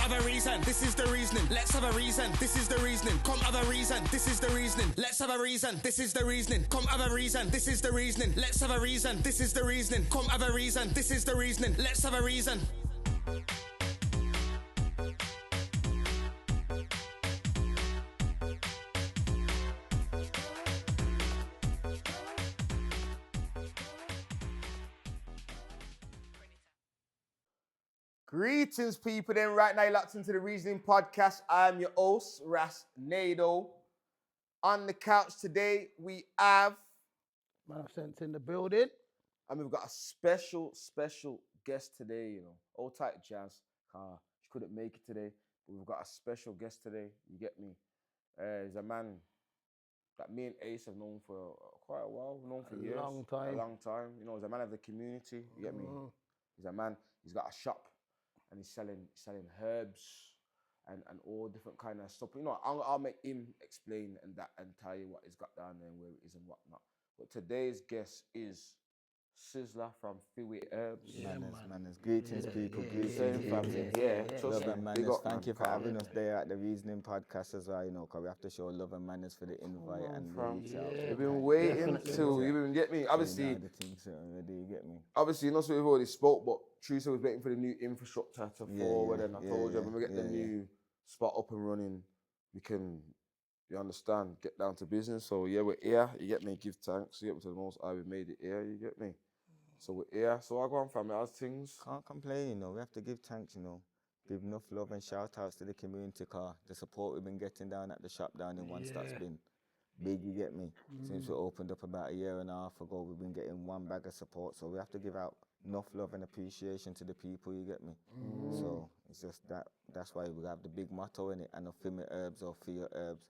have a reason, this is the reasoning. Let's have a reason, this is the reasoning. Come have a reason, this is the reasoning. Let's have a reason, this is the reasoning. Come have a reason, this is the reasoning. Let's have a reason, this is the reasoning. Come have a reason, this is the reasoning. Let's have a reason. Greetings, people. Then right now, you're locked into the Reasoning Podcast. I'm your host, Ras Nado. On the couch today, we have Man of Sense in the building. and we've got a special guest today. You know, old tight Jazz. She couldn't make it today, but we've got a special guest today. You get me? He's a man that me and Ace have known for quite a while. We've known for years. Long time. A long time. You know, he's a man of the community. You get me? He's a man. He's got a shop. And he's selling herbs and all different kind of stuff. You know, I'll make him explain and tell you what he's got down there and where it is and whatnot. But today's guest is Sizzla from Fiwi Herbs. Yeah, Manners. Greetings, people. Greetings, family. Yeah, Love and manners. Big up, Thank you for man. having us there at the Reasoning Podcast as well, you know, because we have to show love and manners for the invite and reach out. You've been waiting till you even get me. Obviously, The things already, you get me. obviously, you know, so we've already spoke, but Teresa was waiting for the new infrastructure to forward, and I told you when we get the new spot up and running, we can, you understand, get down to business. So yeah, we're here. You get me? Give thanks. You get me to the Most High. We made it here. You get me? So we're here. So I go on, family. How's things? Can't complain, you know. We have to give thanks, you know. Give enough love and shout outs to the community car. The support we've been getting down at the shop down in One Stop's been big, you get me? Since we opened up about a year and a half ago, we've been getting one bag of support. So we have to give out enough love and appreciation to the people, you get me? So it's just that's why we have the big motto in it, and Fimi Herbs or for your herbs,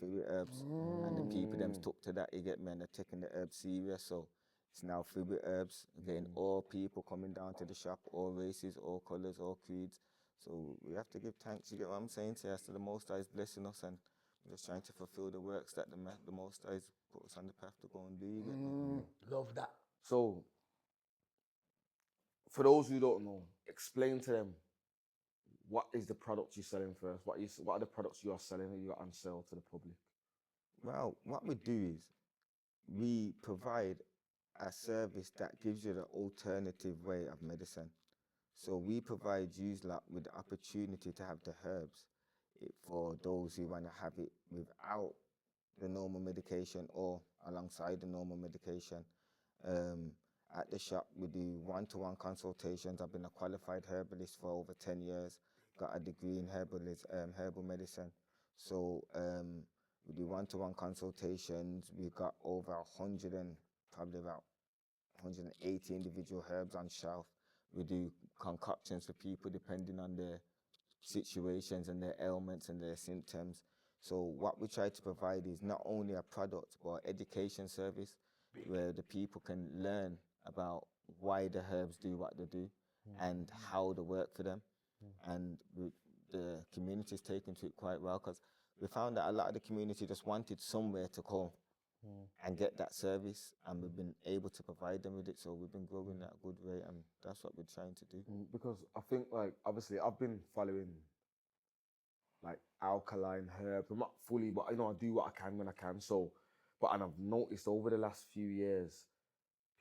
Fiwi Herbs. And the people them stuck to that, you get me, and they're taking the herbs serious. So it's now Fiwi Herbs, getting all people coming down to the shop, all races, all colours, all creeds. So we have to give thanks, you get what I'm saying, to us, to the Most High is blessing us, and we're just trying to fulfill the works that the Most High put us on the path to go and do, you get me? Love that. So for those who don't know, explain to them what is the product you're selling first. What are the products you are selling that you got on sale to the public? Well, what we do is we provide a service that gives you the alternative way of medicine. So we provide you lot with the opportunity to have the herbs for those who want to have it without the normal medication or alongside the normal medication. At the shop, we do one-to-one consultations. I've been a qualified herbalist for over 10 years, got a degree in herbal medicine. So we do one-to-one consultations. We've got over 100 and probably about 180 individual herbs on shelf. We do concoctions for people depending on their situations and their ailments and their symptoms. So what we try to provide is not only a product, but an education service where the people can learn about why the herbs do what they do and how they work for them. And the community's taken to it quite well, because we found that a lot of the community just wanted somewhere to come and get that service, and we've been able to provide them with it. So we've been growing at a good rate, and that's what we're trying to do. Because I think, like, obviously I've been following like alkaline herbs. I'm not fully, but you know, I do what I can when I can. So, and I've noticed over the last few years,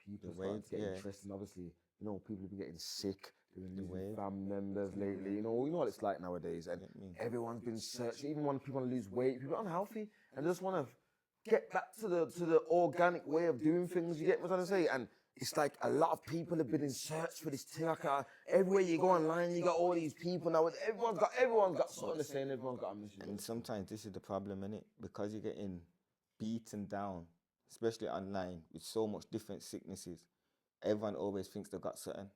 people starting to get interested. Obviously, you know, people have been getting sick. They've been losing family members lately. You know what it's like nowadays. And everyone's been searching. Even when people want to lose weight, people are unhealthy and just want to get back to the organic way of doing things. You get what I'm trying to say? And it's like a lot of people have been in search for this thing. Like, everywhere you go online, you got all these people now. Everyone's got something to say, and everyone's got a mission. And sometimes this is the problem, innit? Because you're getting beaten down, especially online, with so much different sicknesses. Everyone always thinks they've got something.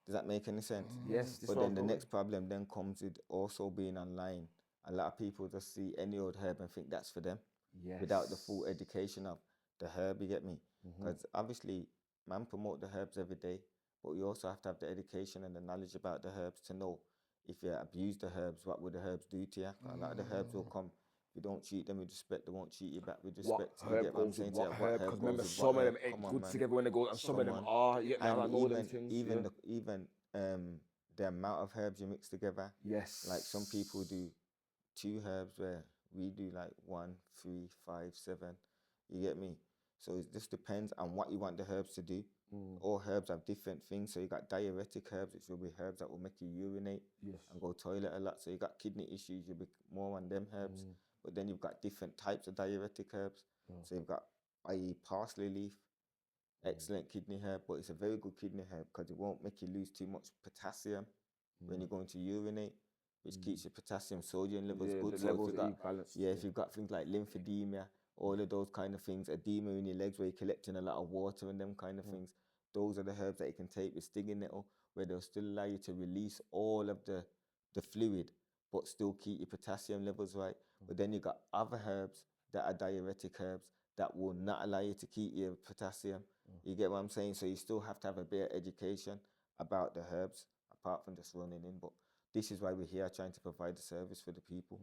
Does that make any sense? Yes. But then the next problem then comes with also being online. A lot of people just see any old herb and think that's for them. Yes. Without the full education of the herb, you get me? Because obviously, man promote the herbs every day, but you also have to have the education and the knowledge about the herbs to know if you abuse the herbs, what would the herbs do to you? A lot of the herbs will come. If you don't treat them with respect, they won't treat you back with respect. What herb goes with what herb? Because remember, some of them ain't good together when they go, and some of them are. You get me? I know them things. Even the amount of herbs you mix together. Yes. Like some people do 2 herbs where we do like 1, 3, 5, 7. You get me? So it just depends on what you want the herbs to do. All herbs have different things. So you got diuretic herbs, which will be herbs that will make you urinate and go toilet a lot. So you got kidney issues, you'll be more on them herbs. But then you've got different types of diuretic herbs. So you've got, i.e. parsley leaf, excellent kidney herb, but it's a very good kidney herb because it won't make you lose too much potassium when you're going to urinate, which keeps your potassium sodium levels good. The So levels if you've are got, balanced. if you've got things like lymphedema, all of those kind of things, edema in your legs where you're collecting a lot of water and them kind of things, those are the herbs that you can take with stinging nettle, where they'll still allow you to release all of the fluid, but still keep your potassium levels right. But then you got other herbs that are diuretic herbs that will not allow you to keep your potassium. You get what I'm saying? So you still have to have a bit of education about the herbs, apart from just running in. But this is why we're here, trying to provide the service for the people.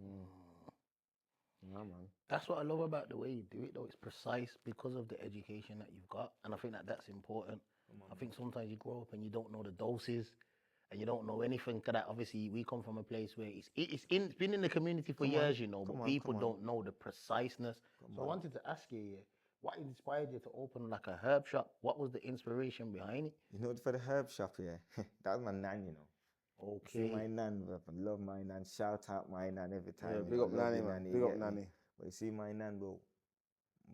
Yeah, man. That's what I love about the way you do it, though. It's precise because of the education that you've got, and I think that that's important. I think sometimes you grow up and you don't know the doses, and you don't know anything. Cause that obviously we come from a place where it's been in the community for years, you know, but people don't know the preciseness. So I wanted to ask you, what inspired you to open like a herb shop? What was the inspiration behind it? You know, for the herb shop here, that was my nan, you know. See my Okay. nan, bruv, I love my nan. Shout out my nan every time. Yeah, you big know, up love Nanny, your man. you Big up get me? Nanny. But you see my nan, bro,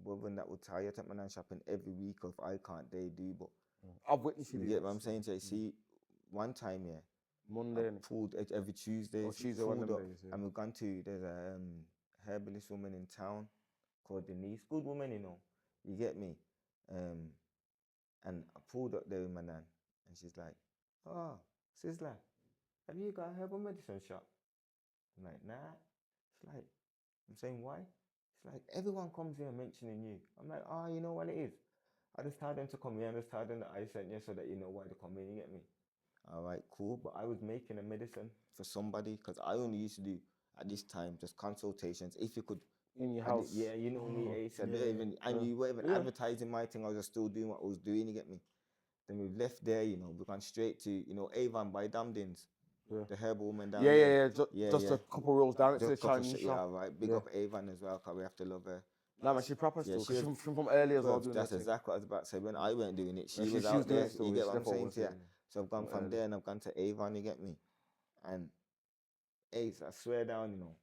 brother that will tell you, I take my nan shopping every week if I can't, they do. But I've witnessed you you. get what I'm saying to you? See, one time, yeah, Monday. I pulled every Tuesday. Oh, Tuesday, one of them up, days, yeah. and we've gone to, there's a herbalist woman in town called Denise. Good woman, you know. You get me? And I pulled up there with my nan, and she's like, "Oh, Sizzla, have you got a herbal medicine shop?" I'm like, "Nah." It's like, I'm saying, "Why?" It's like, everyone comes here mentioning you. I'm like, "Oh, you know what it is? I just tell them to come here and just tell them that I sent you so that you know why they come in, you get me?" All right, cool. But I was making a medicine for somebody because I only used to do at this time just consultations. If you could, In your I did- house. yeah, you know me, Ace. I Yeah, didn't even, and you weren't even Yeah. advertising my thing. I was just still doing what I was doing. You get me? Then we've left there. You know, we've gone straight to Avon by Damdins, Yeah. the herbal woman down Yeah, there. just a couple rolls down. It's Just a a couple Chinese yeah, shop. right. Big Yeah. up Avon as well, cause we have to love her. Nah, man, she proper Yeah, still. she Cause was- she's from early as well Bruv, doing that's that thing. exactly what I was about to say. When I weren't doing it, she Yeah, was she out was doing there. it still, You yeah, get she what I'm definitely saying was, to you? yeah. So I've gone from there and I've gone to Avon. You get me? And Ace, I swear down,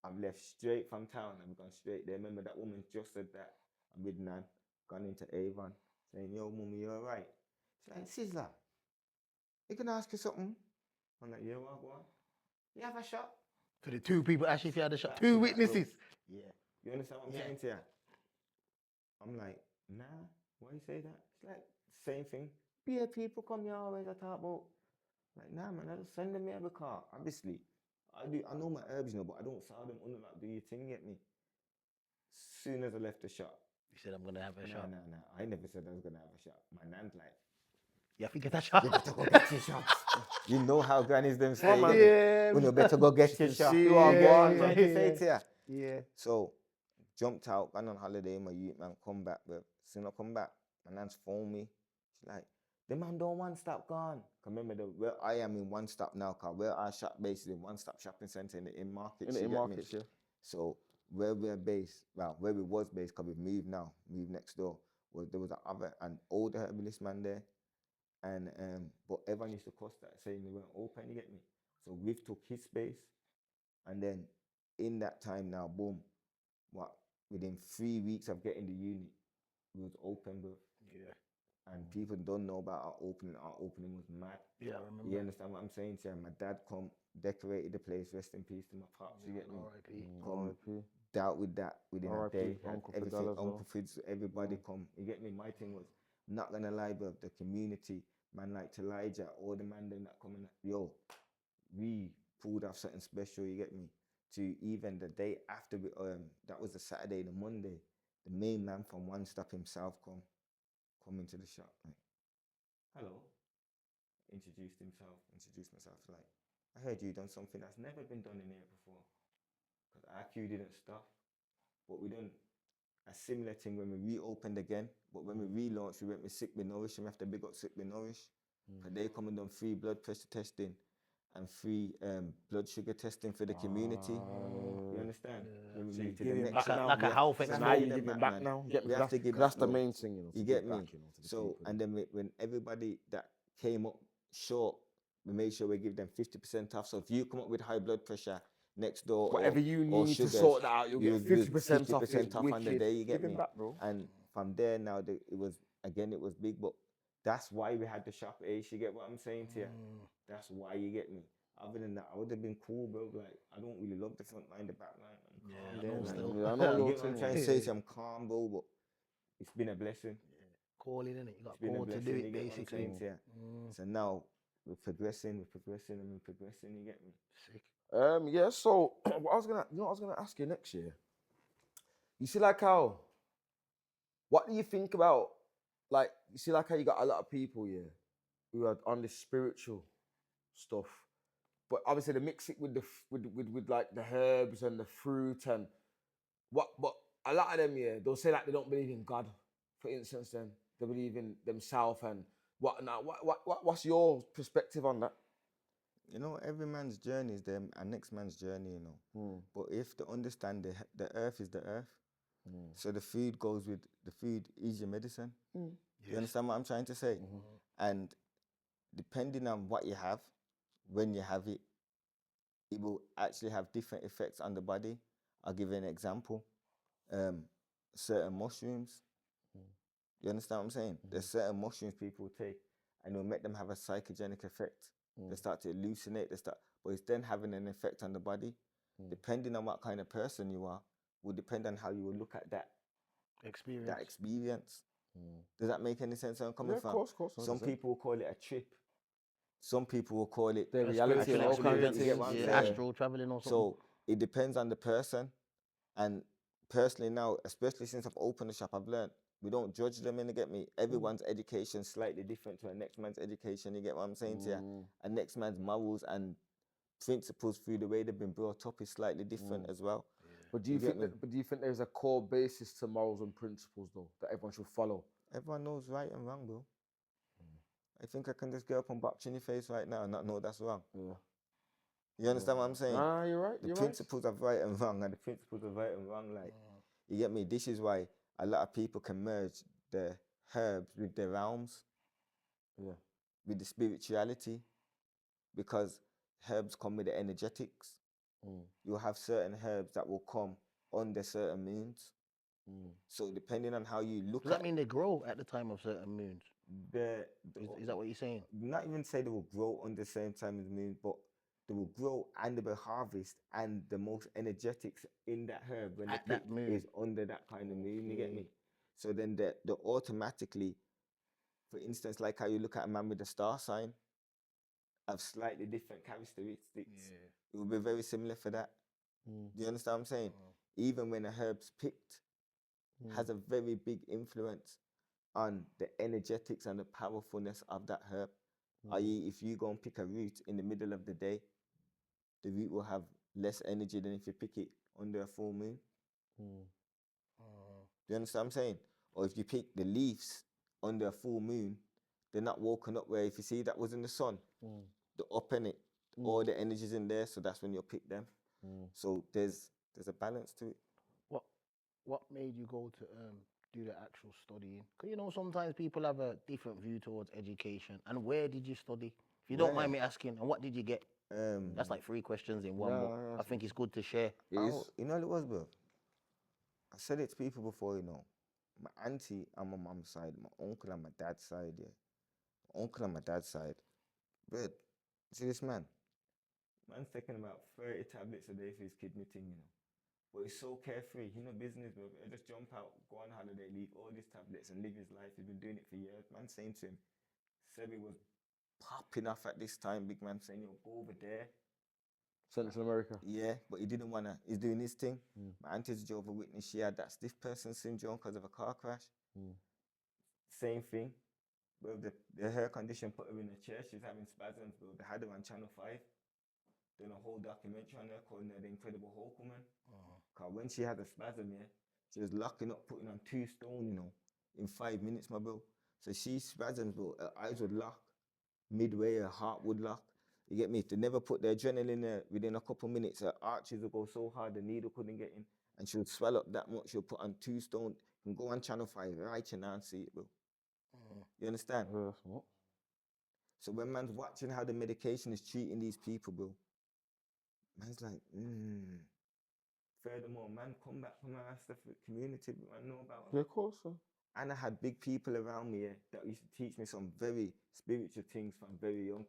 I've left straight from town. I've gone straight there. Remember that woman just said that. I'm with Nan, gone into Avon, saying, "Yo, mummy, you alright?" She's like, "Sizzla, you can ask you something?" I'm like, "Yeah, what, go on?" "You have a shop?" So the two people actually had the shop, Back two to back, bro. witnesses. Yeah. You understand what I'm Yeah. saying to you? I'm like, "Nah, why you say that?" It's like, same thing. "Yeah, people come here always I talk about." Like, "Nah, man, I just send them here because obviously I know my herbs, but I don't sell them under that do your thing, get me?" Soon as I left the shop, You said I'm gonna have a nah, shop. nah, nah. I never said I was gonna have a shop. My nan's like, You have to get that shop. "You better go get your shops." You know how grannies them say, man. Yeah. "When you better go get your shop." see You what I get want, what I'm trying to say to ya? Yeah. So, jumped out, gone on holiday, my youth man, come back, but soon I come back, my nan's phone me. She's like, "The man don't one stop gone." 'Cause remember where I am in one stop now, cause where I shop basically one stop shopping centre in the in market. In the markets, yeah. So where we're based, well, where we was based, cause we've moved now, moved next door, there was an older herbalist man there. And but everyone used to cuss that saying they weren't open, you get me? So we've took his space, and then in that time now, boom, within 3 weeks of getting the unit, we was open, bro. Yeah. And people don't know about our opening. Our opening was mad. Yeah, I remember. You understand what I'm saying to you? My dad come, decorated the place, rest in peace to my pops, you get me? R.I.P. Come, R.I.P. dealt with that within a R.I.P. day. Had Uncle everything, Fidel as well. Uncle Fids, everybody come. You get me? My thing was, not gonna lie, bro, the community, man like Elijah, all the man them that come in, yo, we pulled off something special, you get me? To even the day after, that was the Saturday, the Monday, the main man from One Stop himself come into the shop, like, "Hello," introduced myself, like, "I heard you done something that's never been done in here before." Because our queue didn't stop, but we done a similar thing when we reopened again. But when we relaunched, we went with Sick Be Nourished, and we have to big up Sick Be Nourished. Because they come and done free blood pressure testing and free blood sugar testing for the community. You understand? When we So move to you're the giving next back one, now. Like a we have- health we have So to now give you're them giving back man. now. Get me? We have to give That's back, the bro. main thing, you know. To You give get me? back, you know, to the So, people. and then when everybody that came up short, we made sure we give them 50% off. So if you come up with high blood pressure next door, Whatever you or need to sugars, sort that out, you'll you get you 50% off. 50% off on the Wicked. day. You get Giving me? back, bro. And from there now, it was big, but that's why we had the shop Ace. You get what I'm saying to you? That's why, you get me. Other than that, I would have been cool, bro. Like, I don't really love the front line, the back line. I'm calm I there, know man. still. Yeah, I know You your get what I'm thing. trying Yeah. to say? So I'm calm, bro, but it's been a blessing. Calling, innit? You got It's been a called to blessing. do You it, get what I'm basically. saying to you? So now we're progressing, and we're progressing. You get me? Sick. Yeah. So what I was gonna, I was gonna ask you next year. You see, like how, what do you think about, like, you see, like how you got a lot of people, yeah, who are on this spiritual stuff, but obviously they mix it with the with like the herbs and the fruit and but a lot of them, yeah, they'll say like they don't believe in God, for instance. Then they believe in themselves and whatnot. What's your perspective on that? You know, every man's journey is them and next man's journey, you know. But if they understand the earth is the earth, so the food goes with the food is your medicine. You understand what I'm trying to say? And depending on what you have, when you have it, it will actually have different effects on the body. I'll give you an example. Certain mushrooms. You understand what I'm saying? There's certain mushrooms people take and it'll make them have a psychogenic effect. They start to hallucinate, but it's then having an effect on the body. Depending on what kind of person you are, will depend on how you will look at that Experience. experience. Does that make any sense where I'm coming Yeah, of from? course, Some 100%. people will call it a trip. Some people will call it Their reality Spiritual and all kinds of experience, you get things. what I'm yeah, saying? astral traveling or something. So it depends on the person. And personally now, especially since I've opened the shop, I've learned we don't judge them, and you get me. Everyone's education slightly different to a next man's education. You get what I'm saying to you? And next man's morals and principles through the way they've been brought up is slightly different as well. But do you, You get think me? but do you think there's a core basis to morals and principles though that everyone should follow? Everyone knows right and wrong, bro. I think I can just get up and box you in your face right now and not know that's wrong. Yeah. You understand what I'm saying? Ah, you're right. The You're principles of right and wrong and the principles of right and wrong, like, you get me? This is why a lot of people can merge the herbs with the realms, right. with the spirituality, because herbs come with the energetics. You'll have certain herbs that will come under certain moons. So depending on how you look Does that mean they grow at the time of certain moons? Is that what you're saying? Not even say they will grow on the same time as the moon, but they will grow and they will harvest, and the most energetics in that herb when At they that pick moon. is under that kind of moon. You get me? So then they automatically, for instance, like how you look at a man with a star sign, have slightly different characteristics. It will be very similar for that. Do you understand what I'm saying? Even when a herb's picked, has a very big influence on the energetics and the powerfulness of that herb. I.e., if you go and pick a root in the middle of the day, the root will have less energy than if you pick it under a full moon. Do you understand what I'm saying? Or if you pick the leaves under a full moon, they're not woken up where if you see that was in the sun, they're up in it, all the energy's in there, so that's when you'll pick them. So there's a balance to it. What made you go to do the actual studying? Because, you know, sometimes people have a different view towards education. And where did you study? If you don't mind me asking, and what did you get? That's like 3 questions in one, but I think it's good to share. It is. You know what it was, bro? I said it to people before, you know. My auntie on my mom's side, my uncle on my dad's side, yeah. My uncle on my dad's side. But see this man? Man's taking about 30 tablets a day for his kidney thing, you know. But he's so carefree. He no business, bro. He'll just jump out, go on holiday, leave all these tablets and live his life. He's been doing it for years. Man saying to him, Sebi was popping off at this time. Big man saying, yo, go over there. Central America. Yeah, but he didn't want to. He's doing his thing. My auntie's Jehovah's Witness. She had that stiff person syndrome because of a car crash. Same thing. Well, the hair condition put her in a chair. She's having spasms, bro. They had her on Channel 5. Done a whole documentary on her called The Incredible Hulk Woman. Because when she had a spasm, yeah, she was locking up, putting on 2 stone, you know, in 5 minutes, my bro. So she spasms, bro. Her eyes would lock. Midway, her heart would lock. You get me? If they never put the adrenaline in there, within a couple minutes, her arches will go so hard the needle couldn't get in. And she'll swell up that much. She'll put on 2 stone. You can go on Channel 5 right now and see it, bro. You understand? Yeah, that's what. So when man's watching how the medication is treating these people, bro, man's like, Furthermore, man, come back from our stuff community, but I know about it. Yeah, of course. Sir. And I had big people around me that used to teach me some very spiritual things from very young.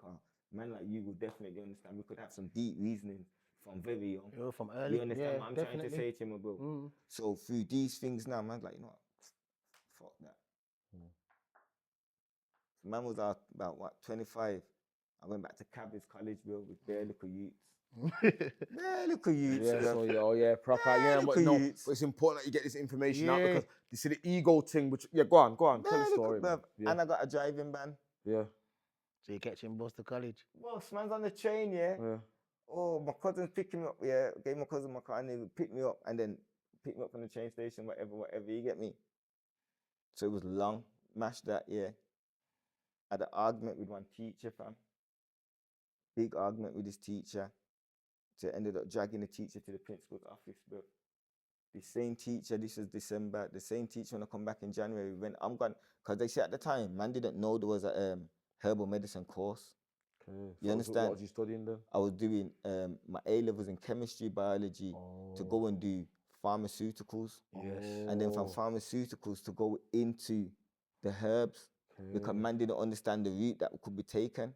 Man like you will definitely understand. We could have some deep reasoning from very young. You're from early. You understand Yeah, what I'm definitely. trying to say to him, bro? So through these things now, man's like, you know what? Fuck that. So man was out about, what, 25. I went back to Cabbage College, bro, with bare little youths. Bare little youths. Yeah, bro. so yeah, oh yeah, proper. Yeah, but little no, youths. but it's important that you get this information out Yeah. because you see the ego thing. Which yeah, go on, tell Bare the little, story. bruv. Man. Yeah, And I got a driving ban. yeah, So you catch him bus to college. Well, man's on the train, yeah. yeah. Oh, my cousin's picking me up, yeah. Gave my cousin my car and he would pick me up and then pick me up from the train station, whatever, you get me? So it was long, mashed that, yeah. Had an argument with one teacher, fam. Big argument with this teacher. So I ended up dragging the teacher to the principal's office, bro. The same teacher, this was December, the same teacher when I come back in January, when I'm gone, because they said at the time, man didn't know there was a herbal medicine course. Okay. You So understand? What was you studying then? I was doing my A-levels in chemistry, biology, to go and do pharmaceuticals. Yes. And then from pharmaceuticals to go into the herbs, because man didn't understand the route that could be taken.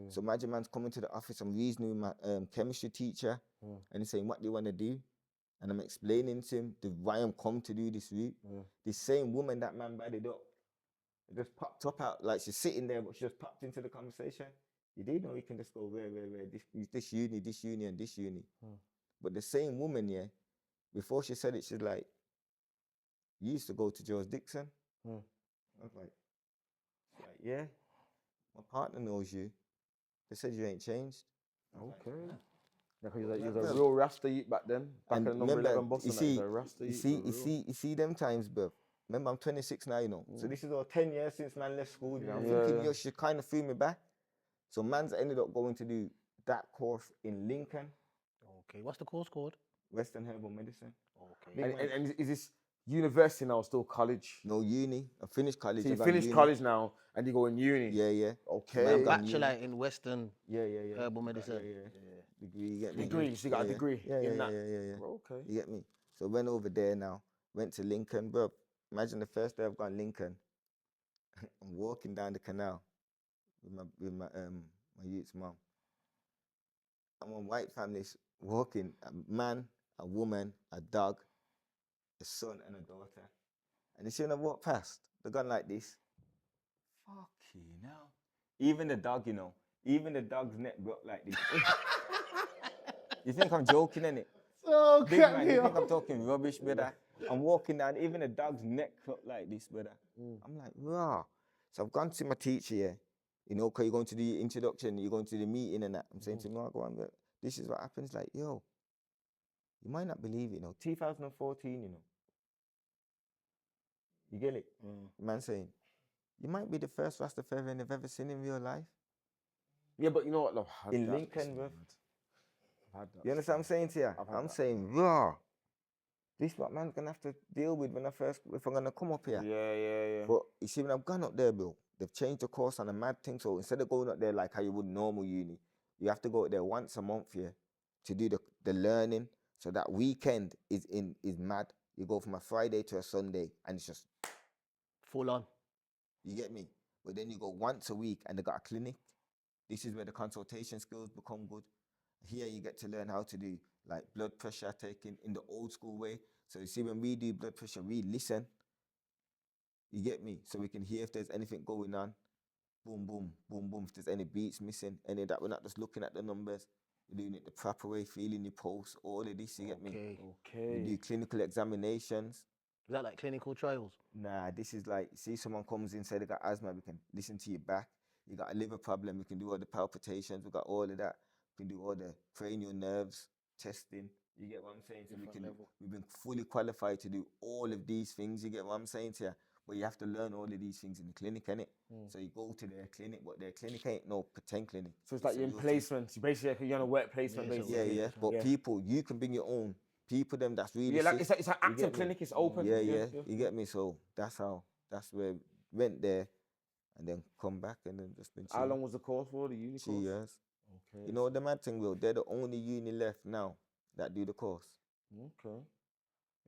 So imagine man's coming to the office, I'm reasoning with my chemistry teacher, and he's saying, what do you want to do? And I'm explaining to him why I'm come to do this route. The same woman that man badded up, it just popped up out, like she's sitting there, but she just popped into the conversation. You do know you can just go where, this uni, and this uni. But the same woman, yeah, before she said it, she's like, you used to go to George Dixon? I was like, yeah, my partner knows you. They said you ain't changed. Okay. Yeah, because he was a real Rasta youth back then. Back in the number 11 bus. You see them times, bro. Remember, I'm 26 now, you know. So this is all 10 years since man left school. You know, I'm thinking, yo, she kind of threw me back. So man's ended up going to do that course in Lincoln. Okay, what's the course called? Western Herbal Medicine. Okay. And is this university now, still college? No, uni. I finished college. So you finished college now and you go in uni? Yeah. Okay. Man, Bachelor in Western Yeah. herbal medicine. Degree, you get me? Degree, so you got a degree in that? Yeah. Bro, okay. You get me? So went over there now. Went to Lincoln, bro. Imagine the first day I've gone Lincoln. I'm walking down the canal with my youth's mom. I'm on white families walking, a man, a woman, a dog, a son and a daughter. And you see when I walk past, they're gone like this. Fucking hell. Even the dog, you know, even the dog's neck broke like this. You think I'm joking, innit? So Big man, you think I'm talking rubbish, brother? I'm walking down, even the dog's neck crooked like this, brother. I'm like, rah. So I've gone to my teacher, yeah. You know, because you're going to do your introduction, you're going to the meeting and that. I'm saying to him, go on, but this is what happens. Like, yo, you might not believe it, you know. 2014, you know. You get it? Man saying, you might be the first Rastafarian they've ever seen in real life. Yeah, but you know what? In Lincoln, bro. You understand what I'm saying to you? I'm saying, raw. This is what man's gonna have to deal with if I'm gonna come up here. Yeah. But you see, when I've gone up there, bro, they've changed the course on a mad thing. So instead of going up there like how you would normal uni, you have to go up there once a month here to do the learning. So that weekend is mad. You go from a Friday to a Sunday, and it's just full on. You get me? But then you go once a week, and they got a clinic. This is where the consultation skills become good. Here you get to learn how to do like blood pressure taking in the old school way. So you see, when we do blood pressure, we listen. You get me? So we can hear if there's anything going on. Boom, boom, boom, boom. If there's any beats missing, any of that, we're not just looking at the numbers. We're doing it the proper way, feeling your pulse, all of this, you get me? Okay. We do clinical examinations. Is that like clinical trials? Nah, this is like, see someone comes in, say they got asthma, we can listen to your back. You got a liver problem, we can do all the palpitations, we got all of that. We can do all the cranial nerves testing. You get what I'm saying? So we've been fully qualified to do all of these things. You get what I'm saying to you? But you have to learn all of these things in the clinic, innit? So you go to their clinic, but their clinic ain't no pretend clinic. So it's like you're in placement. You basically you're on a work placement, Yeah, it's a basically. Yeah. But people, you can bring your own people. Them that's really Yeah, like sick. it's an You active get me? clinic. It's open. Yeah. You get me? So that's where went there, and then come back and then just been How chilling. long was the course for? The uni 2 course? years. Okay. You know the mad thing, Will? They're the only uni left now that do the course. Okay.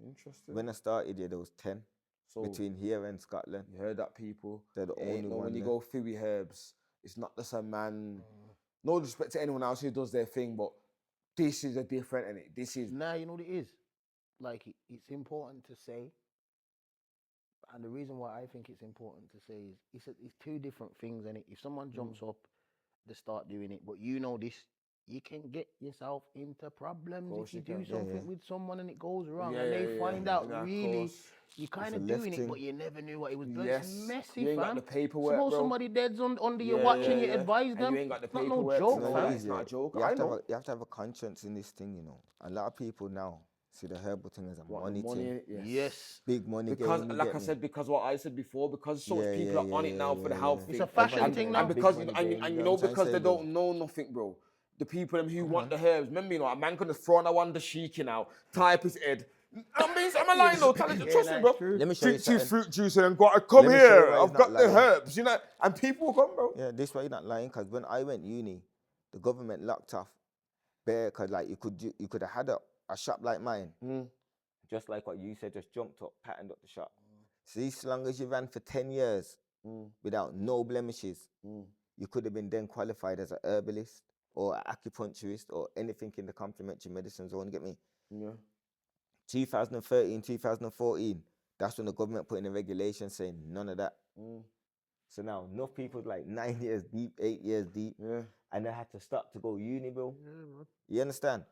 Interesting. When I started, there was 10 So between here and Scotland. you heard that, people. They're the It ain't only no, one when you left. go Philly Herbs, it's not just a man. No disrespect to anyone else who does their thing, but this is a different, and this is Nah, you know what it is? Like, it's important to say, and the reason why I think it's important to say is it's two different things, and if someone jumps up, they start doing it, but you know this, you can get yourself into problems course if you you do can. something with someone and it goes wrong, Yeah, and yeah, they yeah, find yeah. out Yeah, of really course. you're kind a of left doing it, thing. but you never knew what it was doing. Yes. It's messy, You ain't got fam. the paperwork, Suppose bro. somebody dead's under your Yeah, watch yeah, and you yeah. advise And them. you ain't got the It's not no paperwork to joke, know No, that. fam. it It's is, not yeah. a joke. You I have, to know. have you have to have a conscience in this thing, you know. A lot of people now see the herbal thing as a What, money the money? thing. Yes. Big money Because, game, you like get I me? said, because what I said before, because so much Yeah, people yeah, are on yeah, it now yeah, for the yeah, health yeah. It's thing. a fashion Everybody thing got now. And big because money and, game, and you you know know what I'm because trying they to say, bro? don't know nothing, bro. The people them who want the herbs, remember, you know, a man could have thrown a one the sheiking out, tie up his head. I'm lying though, trust me, that's bro. true. Let me show you Drink two something. fruit juice and then go, come Let me show you here, why he's I've not got the lying. herbs, you know, and people will come, bro. Yeah, this why you're not lying, because when I went uni, the government locked off bare, because like you could have had a shop like mine, just like what you said, just jumped up, patterned up the shop. See, as long as you ran for 10 years without no blemishes, you could have been then qualified as a herbalist or an acupuncturist or anything in the complementary medicine zone, get me? Yeah. 2013, 2014, that's when the government put in a regulation saying none of that. So now enough people like 9 years deep, 8 years deep, Yeah. and they had to stop to go uni, bro. You understand?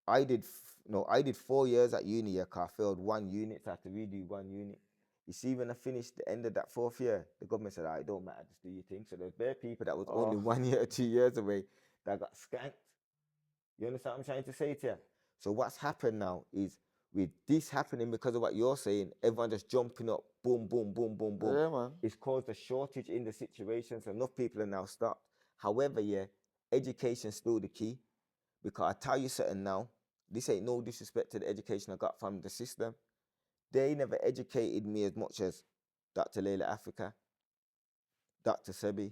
I did 4 years at uni, yeah, 'cause I failed 1 unit, so I had to redo 1 unit. You see, when I finished the end of that 4th year, the government said, it don't matter, just do your thing. So there's bare people that was only 1 year or 2 years away that got skanked. You understand what I'm trying to say to you? So what's happened now is, with this happening because of what you're saying, everyone just jumping up, boom, boom, boom, boom, boom. Yeah, man. It's caused a shortage in the situation, so enough people are now stopped. However, yeah, education's still the key. Because I tell you something now, this ain't no disrespect to the education I got from the system. They never educated me as much as Dr. Layla Africa, Dr. Sebi,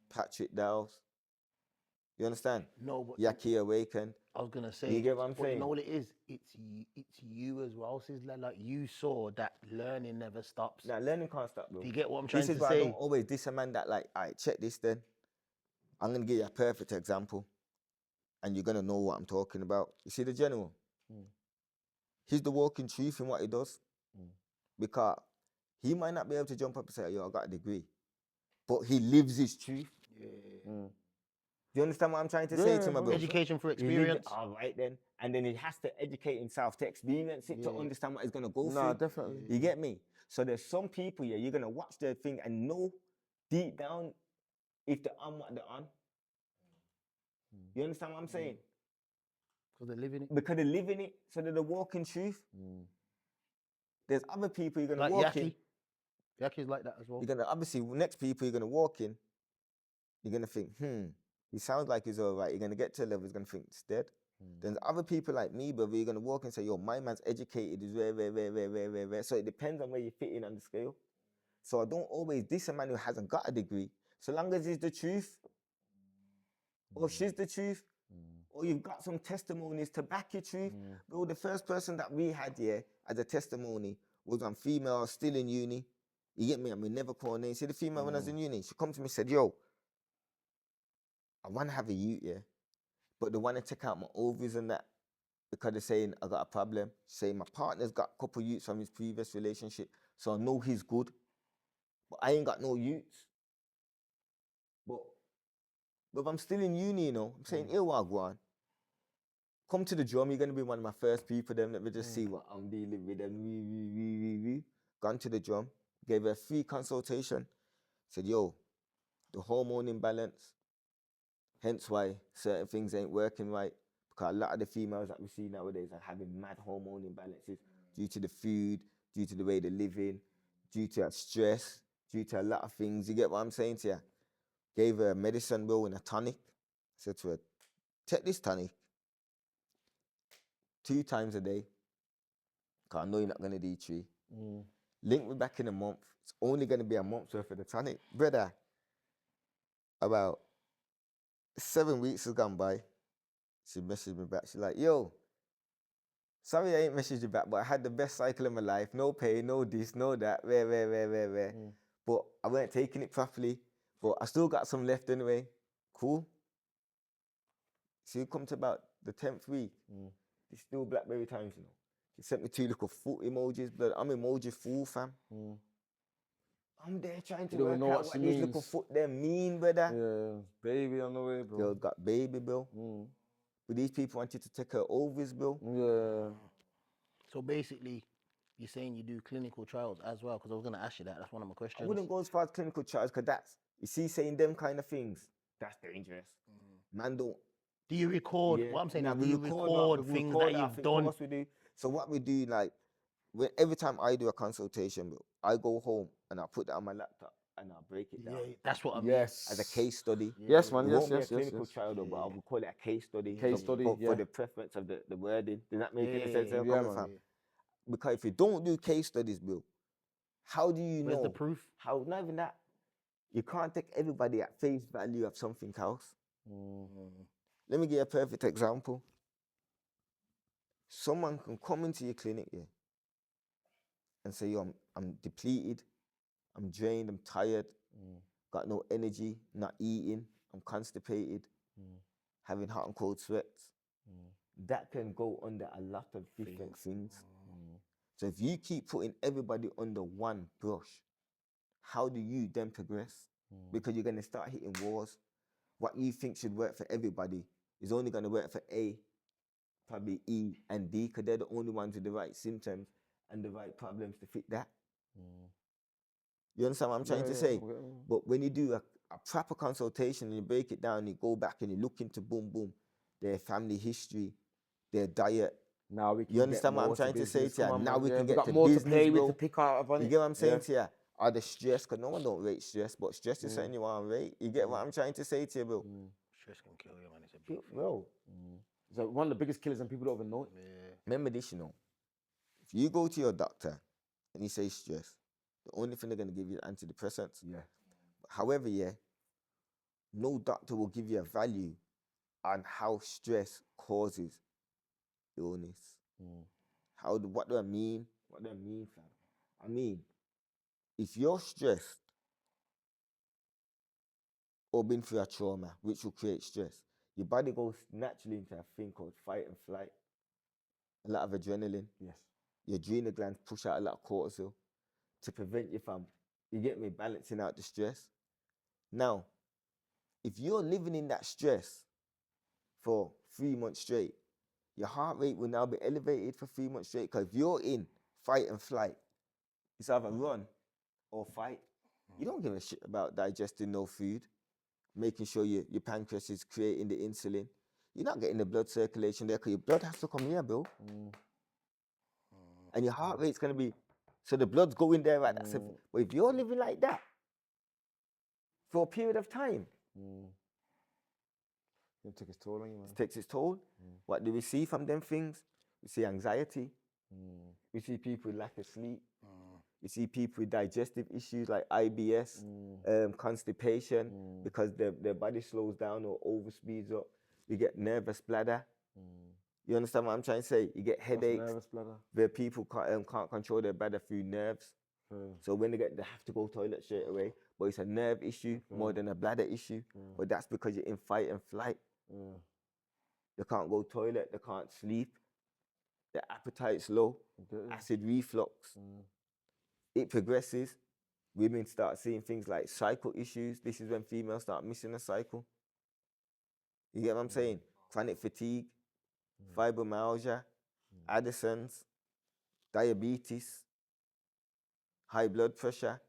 Patrick Dowles. You understand? No, but Yaki Awakened. I was gonna say, You get what I'm but saying? you know what it is? It's you as well, Sizzla. Like, you saw that learning never stops. Now, learning can't stop, bro. Do you get what I'm trying This is to why I say? don't always diss a man that, like, all right, check this then. I'm going to give you a perfect example, and you're going to know what I'm talking about. You see the general? He's the walking truth in what he does. Because he might not be able to jump up and say, yo, I got a degree. But he lives his truth. Do you understand what I'm trying to say to my bro? Education for He lives it- experience. all right then. And then he has to educate himself to experience it, to understand what he's going to go Nah, through. definitely. You get me? So there's some people here, you're going to watch their thing and know deep down if they're on what they're on. You understand what I'm saying? Because they're living it. Because they're living it, so they're the walking truth. There's other people you're going Like to walk in. Yaki. Yaki's like that as well. You're going to, obviously, next people you're going to walk in, you're going to think, he sounds like he's all right. You're going to get to a level, he's going to think it's dead. Then there's other people like me, brother, you're going to walk and say, yo, my man's educated, is rare. So it depends on where you fit in on the scale. So I don't always diss a man who hasn't got a degree. So long as he's the truth, or she's the truth, or you've got some testimonies to back your truth. Bro, the first person that we had here as a testimony was one female still in uni. You get me? And we never call her name. See the female when I was in uni? She come to me and said, yo, I want to have a youth, yeah, but they want to take out my ovaries and that because they're saying I got a problem. Saying my partner's got a couple youths from his previous relationship, so I know he's good, but I ain't got no youths. But if I'm still in uni, you know, I'm saying, here what go on. Come to the drum, you're going to be one of my first people, then let me just see what I'm dealing with. And gone to the drum, gave her a free consultation. Said, yo, the hormone imbalance, hence why certain things ain't working right. Because a lot of the females that we see nowadays are having mad hormone imbalances due to the food, due to the way they're living, due to stress, due to a lot of things. You get what I'm saying to you? Gave her a medicine, bro, and a tonic. Said to her, take this tonic 2 times a day, because I know you're not going to do 3. Link me back in a month. It's only going to be a month's worth of the tonic. Brother, about 7 weeks has gone by. She messaged me back. She's like, yo, sorry I ain't messaged you back, but I had the best cycle of my life. No pain, no this, no that, where. But I weren't taking it properly. But I still got some left anyway. Cool. So you come to about the 10th week. It's still Blackberry times, you know. She sent me 2 little foot emojis, but I'm emoji fool, fam. I'm there trying to You don't work know out what what she these little means. foot them mean, brother. Yeah, baby on the way, bro. Girl got baby, bro. But these people wanted to take her overs, bro. Yeah. So basically, you're saying you do clinical trials as well? Because I was going to ask you that. That's one of my I questions. wouldn't go as far as clinical trials, because that's, you see, saying them kind of things, that's dangerous. Man, don't. Do you record? Yeah. What I'm saying Nah, is, we do you record record things that you've Of done? course we do. So what we do, like, every time I do a consultation, bro, I go home and I put that on my laptop and I break it down. Yeah, that's what I mean. Yes. As a case study. Yes, man. It Yes, won't be a yes, yes, clinical yes. trial, though, but I will call it a case study. Case study, for yeah. the preference of the wording. Does that make any Yeah, sense? yeah, yeah, man. Fam? Because if you don't do case studies, bro, how do you Where's know? the proof? How, not even that. You can't take everybody at face value of something else. Let me give you a perfect example. Someone can come into your clinic, yeah, and say, yo, I'm depleted, I'm drained, I'm tired, got no energy, not eating, I'm constipated, having hot and cold sweats. That can go under a lot of different things. So if you keep putting everybody under one brush, how do you then progress? Because you're going to start hitting walls. What you think should work for everybody is only going to work for A, probably E and D, because they're the only ones with the right symptoms and the right problems to fit that. You understand what I'm trying to say? But when you do a proper consultation and you break it down, you go back and you look into boom, their family history, their diet. Now we can You understand get what I'm more trying to say business. to you? Come on, Now man. we Yeah, can we get got to more business, to play with, bro. to pick out upon You it. get what I'm saying Yeah. to you? Are the stress, because no one don't rate stress, but stress is something you want to rate. You get what I'm trying to say to you, bro? Stress can kill you, man. It's a big thing. Bro, It's like one of the biggest killers and people don't even know it. Yeah. remember this, you know. If you go to your doctor and you say stress, the only thing they're going to give you is antidepressants. Yeah. However, yeah, no doctor will give you a value on how stress causes illness. What do I mean? What do I mean, fam? I mean, if you're stressed or been through a trauma, which will create stress, your body goes naturally into a thing called fight and flight. A lot of adrenaline. Yes. Your adrenal glands push out a lot of cortisol to prevent you from, you get me, balancing out the stress. Now, if you're living in that stress for 3 months straight, your heart rate will now be elevated for 3 months straight, because if you're in fight and flight, it's either run or fight. You don't give a shit about digesting no food, making sure your pancreas is creating the insulin. You're not getting the blood circulation there, because your blood has to come here, bro. And your heart rate's going to be, so the blood's going there, right? That's but if you're living like that for a period of time, It takes its toll on you, man. it takes its toll. What do we see from them things? We see anxiety. We see people with lack of sleep. We see people with digestive issues like IBS, constipation, because their body slows down or overspeeds up. You get nervous bladder. You understand what I'm trying to say? You get headaches. Nervous bladder. Where people can't control their bladder through nerves. So when they have to go toilet straight away, but it's a nerve issue more than a bladder issue. But that's because you're in fight and flight. They can't go toilet, they can't sleep. Their appetite's low. Acid reflux. It progresses. Women start seeing things like cycle issues. This is when females start missing a cycle. You get what I'm saying? Chronic fatigue, fibromyalgia, Addison's, diabetes, high blood pressure,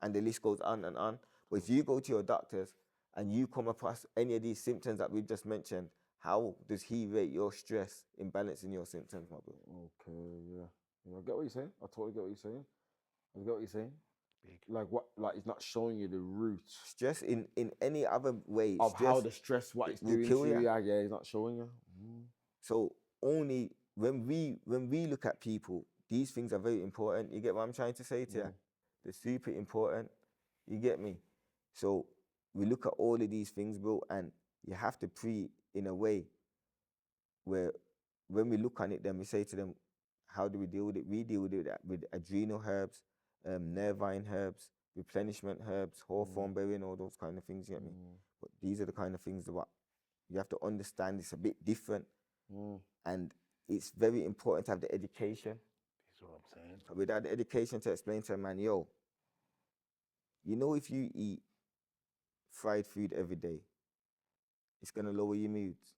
and the list goes on and on. But if you go to your doctors and you come across any of these symptoms that we've just mentioned, how does he rate your stress in balancing your symptoms, my bro? Okay, yeah. I get what you're saying. I totally get what you're saying. You get what you're saying? Big. Like what? Like it's not showing you the root Stress in any other way. of how stress the stress, what it's will doing kill to you. ya. Yeah, it's not showing you. So only when we look at people, these things are very important. You get what I'm trying to say to you? They're super important. You get me? So we look at all of these things, bro, and you have to in a way where when we look on it, then we say to them, how do we deal with it? We deal with it with adrenal herbs, nervine herbs, replenishment herbs, hawthorn berry, and all those kind of things. You get me? But these are the kind of things that what you have to understand. It's a bit different, and it's very important to have the education. That's what I'm saying. But without the education to explain to a man, yo, you know, if you eat fried food every day, it's gonna lower your moods.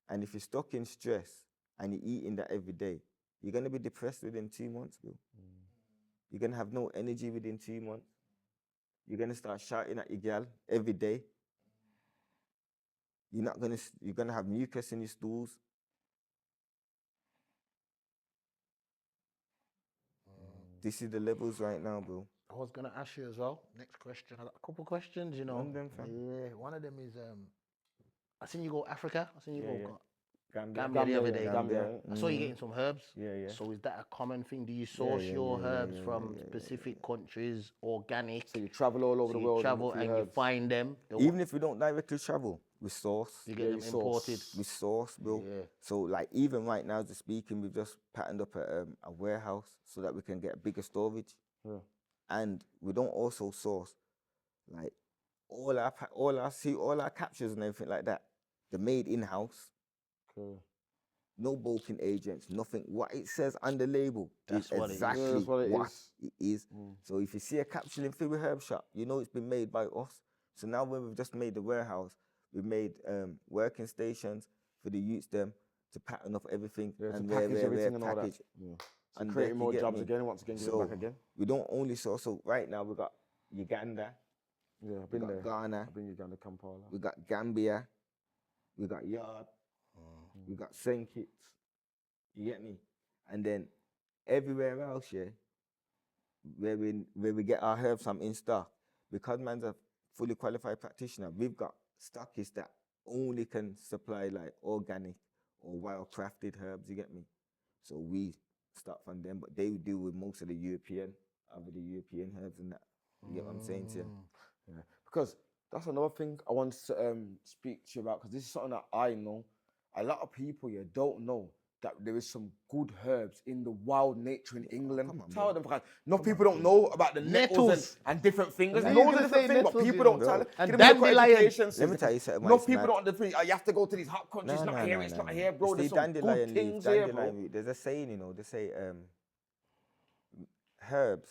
And if you're stuck in stress and you're eating that every day, you're gonna be depressed within 2 months, bro. You're gonna have no energy within 2 months. You're gonna start shouting at your gal every day. You're gonna have mucus in your stools. This is the levels right now, bro. I was gonna ask you as well. Next question. I got a couple questions. You know. Run them, fam. Yeah. One of them is I seen you go Africa. I seen you go Gambia. Gambia the other day. Gambia. I saw you getting some herbs. Yeah. So is that a common thing? Do you source your herbs from specific countries, organic? So you travel all over So the you world. travel look for and your you herbs. find them. Even if we don't directly travel, we source. You get them you source. imported. We source, bro. Yeah. So like even right now, as we're speaking, we've just patterned up a warehouse so that we can get bigger storage. And we don't also source like all our captures and everything like that. They're made in house. No bulking agents, nothing. What it says on the label That's is what it is. exactly That's what it is. So if you see a capsule in Philly Herb Shop, you know it's been made by us. So now when we've just made the warehouse, we've made working stations for the youths them to pattern up everything and package everything and all that. So And creating more jobs me? again. Once again, So back again. we don't only source. So right now we got Uganda, Yeah, I've we been got there. Ghana, I've been Uganda, Kampala. we got Gambia, we got Yard, we got St. Kitts. You get me? And then everywhere else, where we get our herbs from in stock, because man's a fully qualified practitioner, we've got stockists that only can supply like organic or wild crafted herbs. You get me? So we start from them, but they deal with most of the European herbs and that. You get what I'm saying to you? Yeah, because that's another thing I want to speak to you about, because this is something that I know. A lot of people don't know that there is some good herbs in the wild nature in England. come on, Tell bro. them, because no people don't know about the nettles Nettles. and different things. There's Yeah, loads you of can different say things, but nettles, people you don't know. tell it. And Give them a little dandelion. education, Let me system. tell you something. No why people it's don't understand. You have to go to these hot countries. It's not here. It's not here, bro. You There's see, some good dandelion leaf, things here, bro. dandelion root. There's a saying, they say herbs,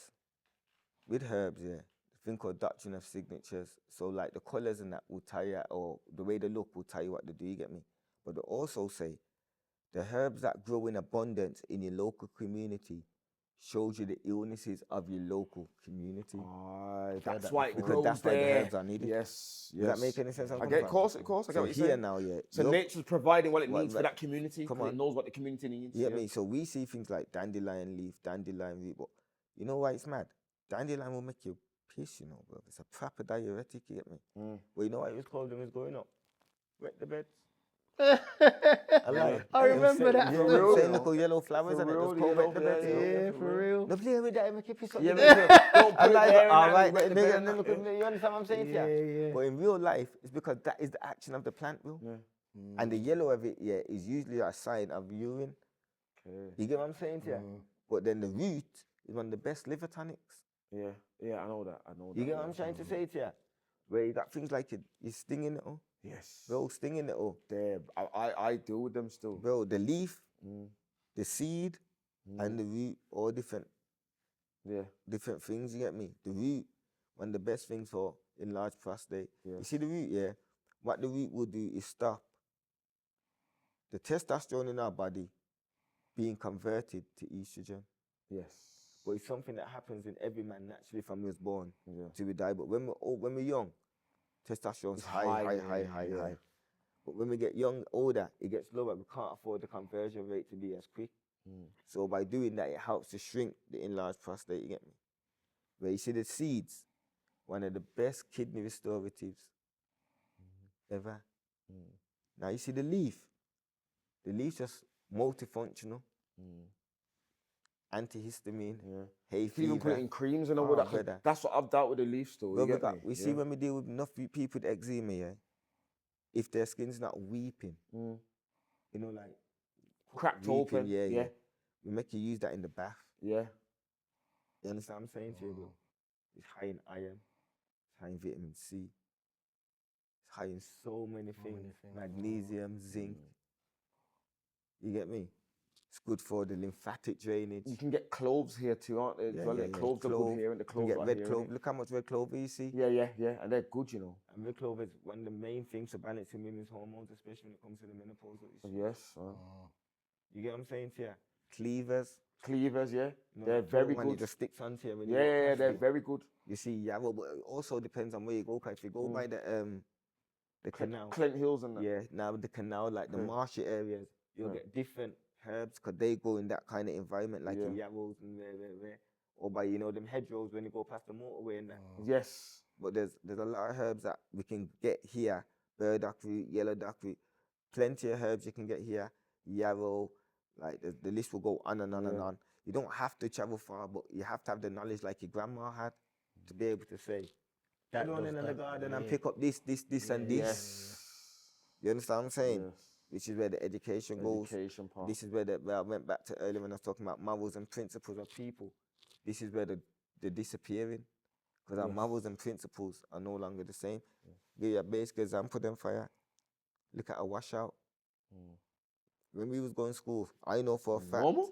with herbs, a thing called doctrine of signatures. So like the colours and that will tell you, or the way they look will tell you what they do, you get me? But they also say the herbs that grow in abundance in your local community shows you the illnesses of your local community. That's that why it before. grows That's why the there. herbs are needed. Yes. Does that make any sense? I get, of course. I So get what you're here saying. now, So look, nature's providing what it What- needs for what- that community. come 'Cause it on. knows what the community needs. you get me? So we see things like dandelion leaf, dandelion root, but you know why it's mad? Dandelion will make you piss, bro. It's a proper diuretic, you get me? But you know what it was called when it was growing up? Wet the beds. I remember that. For real, Saying you little yellow flowers and it was called wet the beds. Yeah, for real. No, play with that, it make you piss up. Yeah, the me bed. too. Don't I put it like there it. and All then right, wet the bed and you that, understand what I'm saying to Yeah, you? yeah. But in real life, it's because that is the action of the plant, bro. And the yellow of it, is usually a sign of urine. You get what I'm saying to you? But then the root is one of the best liver tonics. Yeah, I know that. You get what I'm trying to say to you? Where you got things like you stinging it all. Yes. Bro, stinging it all. There, I deal with them still. Bro, the leaf, the seed, and the root, all different things, you get me? The root, one of the best things for enlarged prostate. You see the root, what the root will do is stop the testosterone in our body being converted to estrogen. Yes. But it's something that happens in every man naturally from he was born till we die. But when we're young, testosterone's high. But when we get older, it gets lower. We can't afford the conversion rate to be as quick. So by doing that, it helps to shrink the enlarged prostate, you get me? Where you see the seeds, one of the best kidney restoratives ever. Now you see the leaf. The leaf's just multifunctional. Antihistamine, hay If you even put it fever. in creams and all that, 'cause brother. that's what I've dealt with the leaf still. Well, You get me? we see when we deal with enough people with eczema, yeah, if their skin's not weeping, you know, like Cracked weeping, open. yeah, we make you use that in the bath. Yeah. You understand what I'm saying to you, bro? It's high in iron, it's high in vitamin C, it's high in so many things, magnesium, zinc. You get me? It's good for the lymphatic drainage. You can get cloves here too, aren't they? The cloves are good here, and the You cloves get are red here. clove. innit? Look how much red clover you see. Yeah, and they're good, you know. And red clover is one of the main things for balancing women's hormones, especially when it comes to the menopause. Yes. You get what I'm saying to you? Cleavers, Yeah, you know, they're that very one, it good. just sticks onto you. When you Yeah, get they're past it. very good. You see, yeah, well, but it also depends on where you go. 'Cause if you go by the canal, Clint Hills and that. yeah, now with the canal, like the marshy areas, you'll get different herbs because they go in that kind of environment, like in Yarrows and where, or by them hedgerows when you go past the motorway and that. Yes. But there's a lot of herbs that we can get here: burdock root, yellow duckroot, plenty of herbs you can get here. Yarrow, like the list will go on and on and on. You don't have to travel far, but you have to have the knowledge like your grandma had to be able to say, go on in the garden and pick up this, and this. Yes. You understand what I'm saying? Yes. Which is where the education goes. Education part. This is where I went back to earlier when I was talking about morals and principles of people. This is where they're disappearing. Because our morals and principles are no longer the same. Give you a basic example then for you. Look at a washout. When we was going to school, I know for a fact. Normal?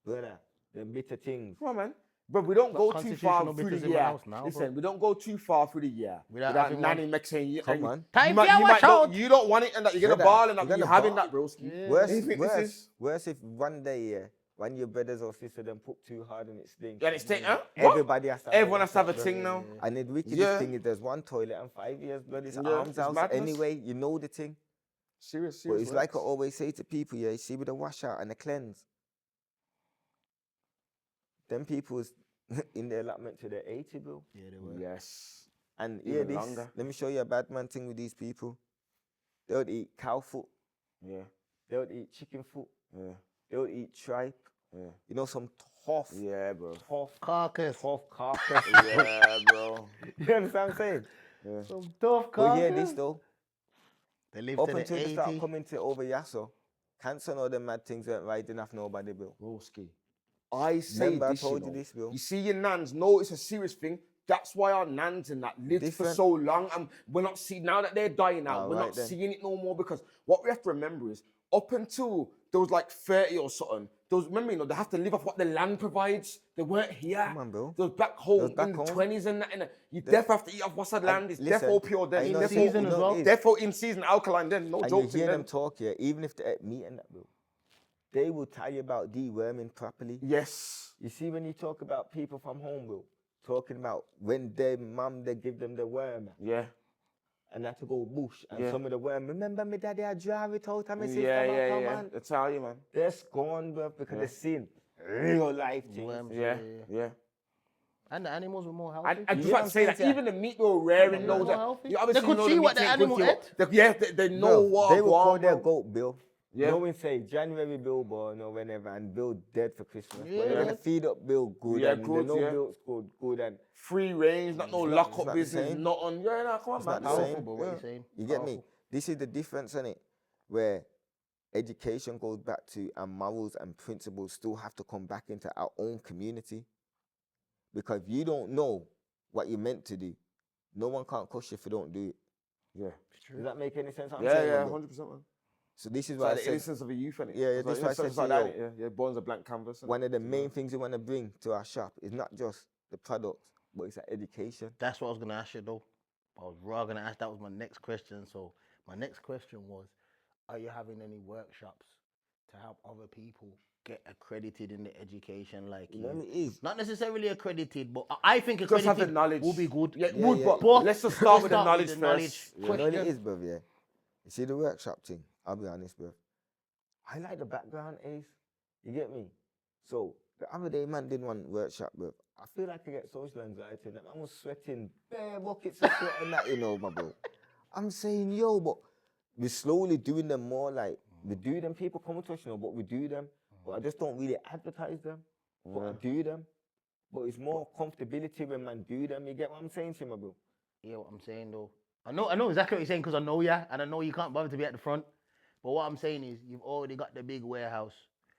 Brother, them bitter things. Come on, man. But we don't go too far constitutional through bitters the in my year. house now, Listen, bro. we don't go too far through the year Without without having nanny one. Mac saying, Come on. Time for your wash out. You don't want it and that you're going to Brother, ball and you're that you're gonna having ball. that, broski. Worse if one day, when your brothers or sisters them put too hard and it stinks. Yeah, it's huh? Everybody has to have Everyone has to have a brother. thing now. And the wickedest thing is there's one toilet and 5 years, blood. It's arms it's house madness. anyway. You know the thing. Serious. But it's like I always say to people, you see with the washout and the cleanse. Them people's in their allotment to their 80, bro. Yeah, they were. Yes. And Even this, longer. let me show you a bad man thing with these people. They'll eat cow foot. Yeah. They'll eat chicken foot. Yeah. They'll eat tripe. Yeah. You know, some tough, Yeah, bro. Carcass. carcass. Yeah, bro. You understand what I'm saying? Yeah. Some tough But carcass. yeah, this though, They live up to until the they start 80. coming to over Yasso, cancer and all them mad things weren't riding off nobody, Bill. Broski. I say Remember I this, told you you know. this, Bill. You see your nans, no, it's a serious thing. That's why our nans and that lived Different. for so long, and we're not seeing, now that they're dying out, we're Alright not then. seeing it no more, because what we have to remember is, up until there was like 30 or something, those, remember, they have to live off what the land provides. They weren't here. Come on, bro. They was back home They was back in the home. 20s and that. You definitely have to eat off what's the land. It's listen, defo pure then. I know In the season thing, as you know well. it is. Defo in season alkaline then. No And jokes you in hear them them. talk here, even if they're at meat and that, Bill, they will tell you about deworming properly. Yes. You see, when you talk about people from home, Bill, talking about when their mum, they give them the worm Yeah. and they have to go bush and Yeah. some of the worm. Remember me daddy, I drive it out and my sister, Yeah. man. I tell you, man. They're scorned, bro, because they've seen real life things. Worms, Yeah. And the animals were more healthy. I just Yeah, want to say that yeah. even the meat they were raring, Yeah. know More that. healthy. You obviously They could know see the what meat the ain't good animal for you. ate. They know Bro, what. they will go call on, their bro. goat Bill. Yeah. No one say January Bill born or whenever and Bill dead for Christmas. Yeah. But they're gonna feed up Bill good Yeah, and good, they know yeah. Bill's good and Free range, not no It's not- lock it's up not the business, same. nothing. Yeah, nah, come on, It's man. not the Powerful, same. but what you're saying. You get me? Powerful. This is the difference in it, where education goes back to our morals and principles still have to come back into our own community. Because if you don't know what you're meant to do, no one can't push you if you don't do it. Yeah. Does that make any sense? What I'm Yeah, saying, yeah, bro? 100%, man. So this is It's why like I the said innocence of a youth, innit? Yeah, It's this like, why I it's said like to that, you, innit? Yeah, born's a blank canvas. innit? one of the main things you want to bring to our shop is not just the products, but it's education. That's what I was going to ask you, though. I was raw going to ask. That was my next question. So my next question was, are you having any workshops to help other people get accredited in the education like you? It is. Not necessarily accredited, but I think Just accredited have the knowledge. will be good. Yeah, it Yeah, would, yeah. but let's just start with the knowledge with first. You know what it Question. is, bruv, yeah? You see the workshop thing? I'll be honest, bruv. I like the background, Ace. You get me? So the other day, man did one workshop with. I feel like I get social anxiety and that. I was sweating bare buckets of sweat and that, my bro. I'm saying, yo, but we're slowly doing them more like we do them. People come to us, but we do them. But I just don't really advertise them. But I do them. But it's more comfortability when man do them. You get what I'm saying to you, my bro? Yeah, what I'm saying though. I know exactly what you're saying because I know ya, and I know you can't bother to be at the front. But what I'm saying is, you've already got the big warehouse.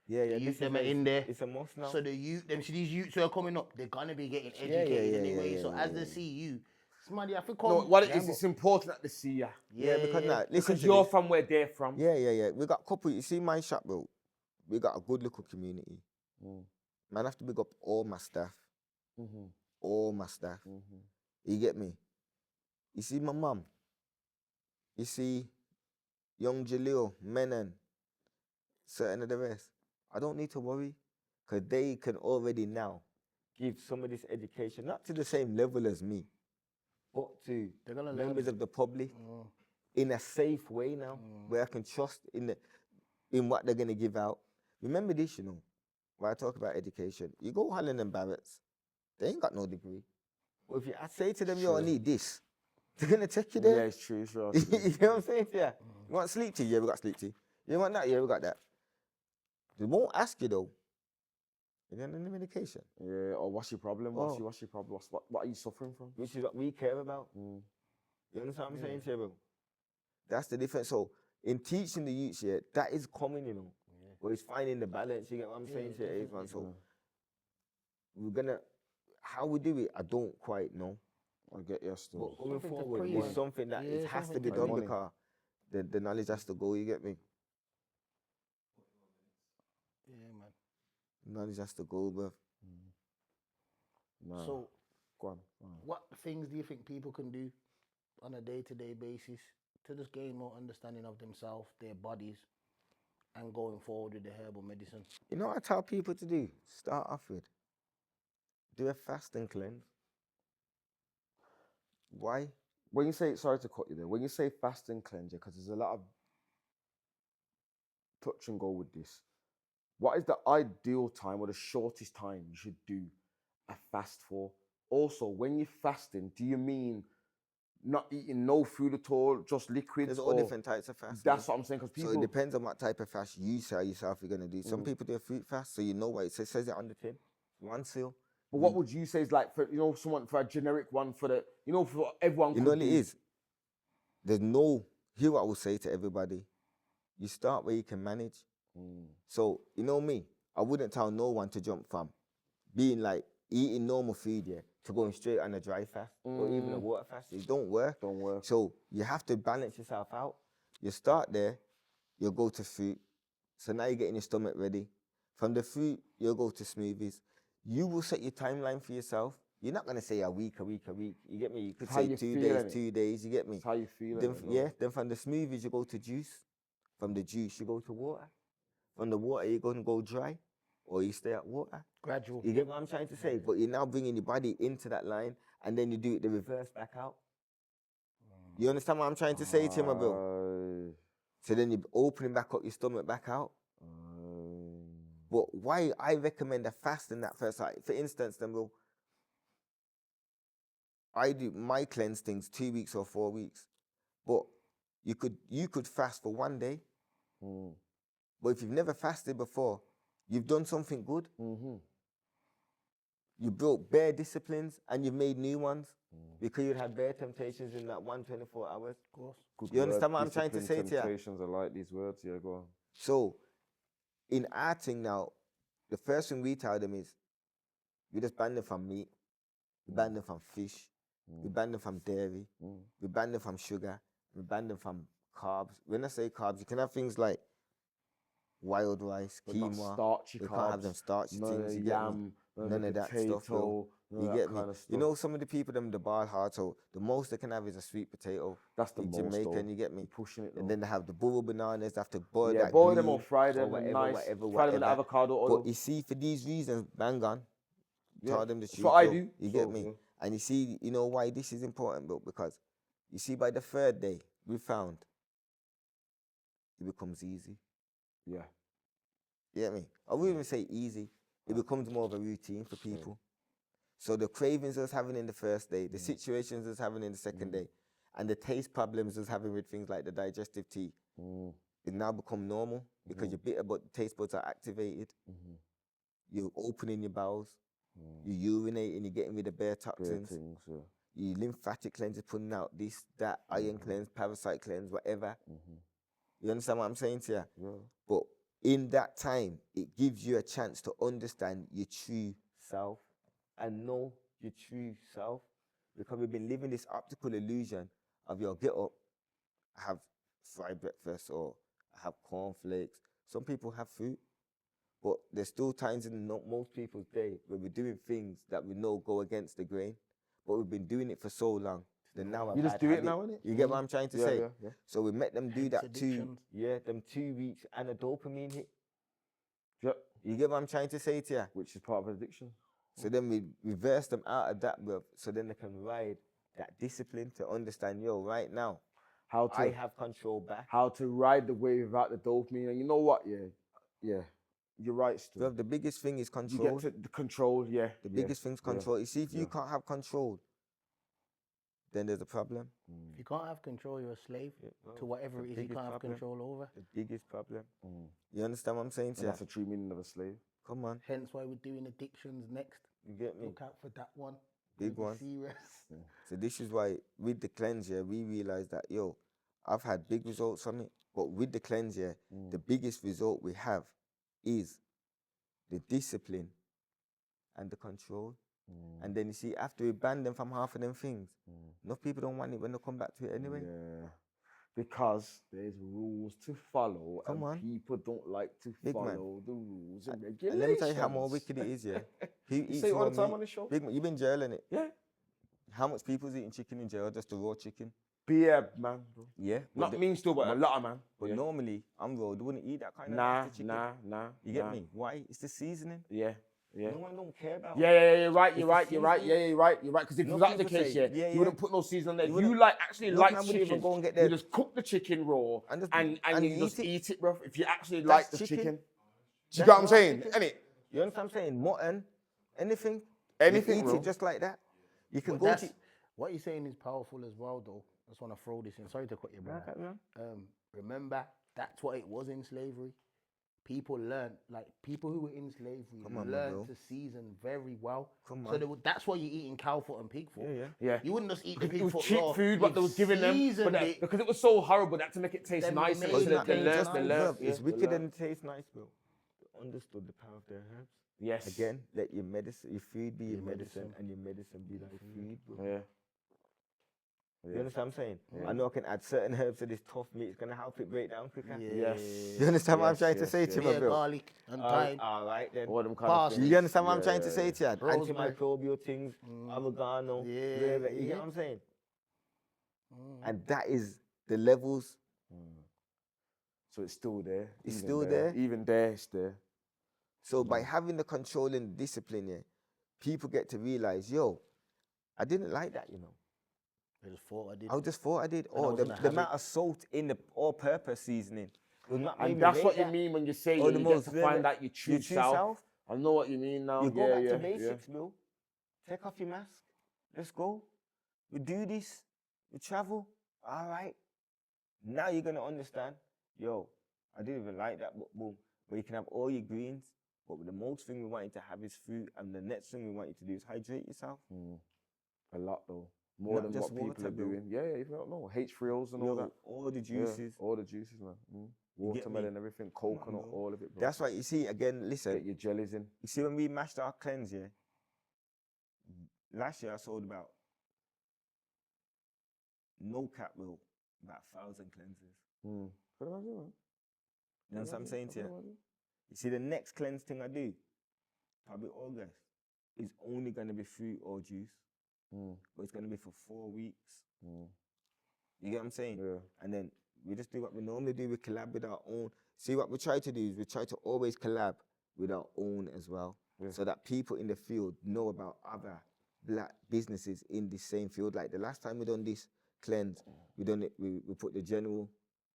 Yeah, The yeah. youth them are in there. It's a must now. So the youth, them see these youths who are coming up, they're gonna be getting Yeah, educated yeah, anyway. yeah, So yeah, as yeah. they see you, somebody have to come. No, what it Yeah, is, it's important that they see ya. Yeah, because now, listen Because to you're this. from where they're from. Yeah. We got a couple. You see my shop, bro. We got a good little community. Man, I have to big up all my staff. All my staff. You get me? You see my mum. You see young Jaleel, Menon, certain of the rest. I don't need to worry because they can already now give some of this education, not to the same level as me, but to They're gonna members learn. of the public in a safe way now, where I can trust in what they're going to give out. Remember this, when I talk about education, you go Holland and Barrett's, they ain't got no degree. But if I say to them, yo, I need this, they're going to take you there. Yeah, it's true. It's true. You know what I'm saying to you? You want sleep tea? Yeah, we got sleep tea. You want that? Yeah, we got that. They won't ask you though. You don't need medication. Yeah, or what's your problem? What's your problem? What are you suffering from? Which is what we care about. You understand what I'm saying to you, bro? That's the difference. So in teaching the youths, that is common, But it's finding the balance. You get what I'm saying to you, man? So we're gonna, how we do it, I don't quite know. I get you still. But going Something to forward, pray it's on. something that it has to be pray done on. because the knowledge has to go. You get me? Yeah, man. Knowledge has to go, bro. Nah. So, Go on. what things do you think people can do on a day-to-day basis to just gain more understanding of themselves, their bodies, and going forward with the herbal medicine? You know what I tell people to do? Start off with, do a fast and cleanse. Why? When you say, sorry to cut you there, when you say fast and cleanse, because there's a lot of touch and go with this. What is the ideal time or the shortest time you should do a fast for? Also, when you're fasting, do you mean not eating no food at all, just liquids? There's all different types of fast. That's what I'm saying. Because people. So it depends on what type of fast you say yourself you're gonna do. Some people do a fruit fast, so you know what it says it on the tin. One seal. But what would you say is like for someone for a generic one for the for everyone? You know what it is? There's no. Here what I will say to everybody: you start where you can manage. So you know me, I wouldn't tell no one to jump from being like eating normal food, to going straight on a dry fast or even a water fast. It don't work. So you have to balance yourself out. You start there, you'll go to fruit. So now you're getting your stomach ready. From the fruit, you'll go to smoothies. You will set your timeline for yourself. You're not gonna say a week. You get me? You could say 2 days. You get me? That's how you feel. Then from the smoothies, you go to juice. From the juice, you go to water. From the water, you're gonna go dry, or you stay at water. Gradual. You get what I'm trying to say? But you're now bringing your body into that line, and then you do it the reverse back out. You understand what I'm trying to say to you, my bro? So then you're opening back up your stomach back out. But why I recommend a fast in that first, like, for instance, then, bro, I do my cleanse things 2 weeks or 4 weeks. But you could fast for 1 day. But if you've never fasted before, you've done something good. You built bare disciplines and you've made new ones because you had bare temptations in that 124 hours. Of course. You understand what I'm trying to say to you? Temptations, I like these words. Yeah, go on. So, in our thing now, the first thing we tell them is, we just ban them from meat, we ban them from fish, we ban them from dairy, we ban them from sugar, we ban them from carbs. When I say carbs, you can have things like wild rice, quinoa. Starchy we carbs, can't have them starchy things. You get me? None of that stuff, bro. You get me? You know, some of the people, them the ball hard, so the most they can have is a sweet potato. That's the most, Jamaican, though. you get me? Pushing it, and then they have the burro bananas. They have to boil Yeah, that boil them green or fry them, or nice. whatever. Fry them with avocado oil. But you see, for these reasons, bang on. Tell them the truth. That's what I bro. do. You get me? And you see, you know why this is important, bro? Because you see, by the third day, we found it becomes easy. Yeah. You get me? I wouldn't even say easy. It becomes more of a routine for people. So the cravings I was having in the first day, the situations I was having in the second day, and the taste problems I was having with things like the digestive tea, it now become normal because your bitter taste buds are activated. You're opening your bowels. You're urinating. You're getting rid of bare toxins. Your lymphatic cleanse is putting out this, that, iron cleanse, parasite cleanse, whatever. You understand what I'm saying to you? Yeah. But in that time, it gives you a chance to understand your true self and know your true self, because we've been living this optical illusion of your get up, I have fried breakfast, or I have cornflakes. Some people have fruit, but there's still times in most people's day where we're doing things that we know go against the grain, but we've been doing it for so long. Then now You just do it now, innit? You get what I'm trying to say? Yeah. So we met them do Hence that addictions. them 2 weeks and a dopamine hit. Yep. You get what I'm trying to say to you? Which is part of addiction. So then we reverse them out of that, bro, so then they can ride that discipline to understand, yo, right now, I have control back. How to ride the wave without the dopamine. And you know what? Yeah. You're right, Stu. Bro, the biggest thing is You control. get to the control, yeah. The biggest thing is control. You see, if you can't have control, then there's a problem. If you can't have control, you're a slave to whatever it is you can't have control over. The biggest problem. You understand what I'm saying to And you? that's the true meaning of a slave. Come on, Hence why we're doing addictions next. you get me? Look out for that one. Big Be one. Serious. So this is why with the cleanse, we realized that, yo, I've had big results from it, but with the cleanse, the biggest result we have is the discipline and the control. And then you see, after we ban them from half of them things, enough people don't want it when they come back to it anyway. Yeah. Because there's rules to follow, Come on. people don't like to Big man. follow the rules and And regulations. let me tell you how more wicked it is, Who You eats say it all raw the time meat? on the show. Big man, you've been in jail, innit? Yeah. How much people's eating chicken in jail, just the raw chicken? Beer, man. Bro. Yeah. Not me still, but a lot of man. But Yeah. normally, I'm raw, they wouldn't eat that kind of Nah, nasty chicken. nah. You get me? Why? It's the seasoning. Yeah. No one don't care about Yeah, you're right, It's you're the right. seasoning. You're right. Because if No, that's the people case, say, you wouldn't put no seasoning on there. You If you wouldn't- actually Look, like man wouldn't even chicken, go and get you their- just cook the chicken raw And and you you just eat eat it, bro. If you actually That's like the chicken. chicken. Do you That's get what I'm raw saying? chicken. Innit? You understand what I'm saying? Mutton, anything. Anything, you eat bro. it just like that. You can But go that's- to... what you're saying is powerful as well, though. I just want to throw this in. Sorry to cut you, bro. Remember, that's what it was in slavery. People learned, like people who were in slavery, Come on, my learned bro. to season very well. Come So on. that's why you're eating cow foot and pig foot. Yeah. You wouldn't just eat the It pig was foot cheap raw. food, what they was giving them, Seasoned but it. because it was so horrible, that to make it taste Then nice. they and made so it they taste learned, nice. Bruv, it's they wicked learned. and it tastes nice, bro. They understood the power of their herbs. Yes. Again, let your food be your Your medicine, medicine. and your medicine be thy food, bro. Yeah. You understand what I'm saying? I know I can add certain herbs to this tough meat. It's gonna help it break down quicker. Yes. You understand what I'm Yes, trying to yes, say to yes. you, my Yeah, bro? garlic and thyme. All right then. All them kind Parsley. of things. You understand what I'm Yeah, trying to say to you? Rosemary. Antimicrobial things, oregano, Yeah, whatever. You yeah. get what I'm saying? And that is the levels. So it's still there. It's even still there. Even there, it's there. So by having the control and discipline, people get to realize, yo, I didn't like that, you know. I just thought I did. I just thought I did. I Or was the, in a the habit. amount of salt in the all-purpose seasoning. was not made And me that's rate what you that. mean when you say Or you the get most to relevant- find out your true self. I know what you mean now. You go yeah, back yeah, to basics, bro. Take off your mask. Let's go. We do this. We travel. All right. Now you're going to understand. Yo, I didn't even like that, but boom. But you can have all your greens. But the most thing we want you to have is fruit. And the next thing we want you to do is hydrate yourself. A lot though. More Not than just what people water, are bro. doing. Yeah, you don't know. H3Os and all Yo, that. all the Yeah, juices. all the juices, man. You get me? Watermelon, everything, coconut, bro. all of it, bro. That's why, you see, again, listen. Get your jellies in. You see, when we mashed our cleanse, last year I sold about, no cap will, about 1,000 cleanses. Can you imagine, man? You know what I'm saying to you? Can imagine? You see, the next cleanse thing I do, probably August, is only going to be fruit or juice. But it's going to be for 4 weeks. You get what I'm saying? Yeah. And then we just do what we normally do. We collab with our own. See, what we try to do is we try to always collab with our own as well. Yeah. So that people in the field know about other black businesses in the same field. Like the last time we done this cleanse, we done it, we put the general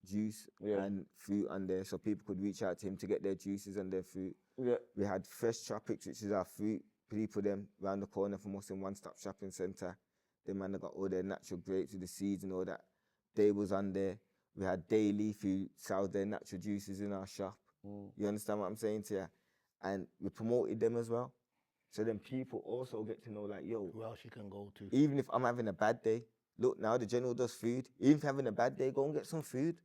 juice Yeah. and fruit on there, so people could reach out to him to get their juices and their fruit. Yeah. We had Fresh Tropics, which is our fruit. People them round the corner from us in One Stop Shopping Centre. They man that got all their natural grapes with the seeds and all that. They was on there. We had Dayleaf who sells their natural juices in our shop. You understand what I'm saying to you? And we promoted them as well. So then people also get to know like, yo, Who else you can go to? even if I'm having a bad day, look, now the general does food. Even if you're having a bad day, go and get some food.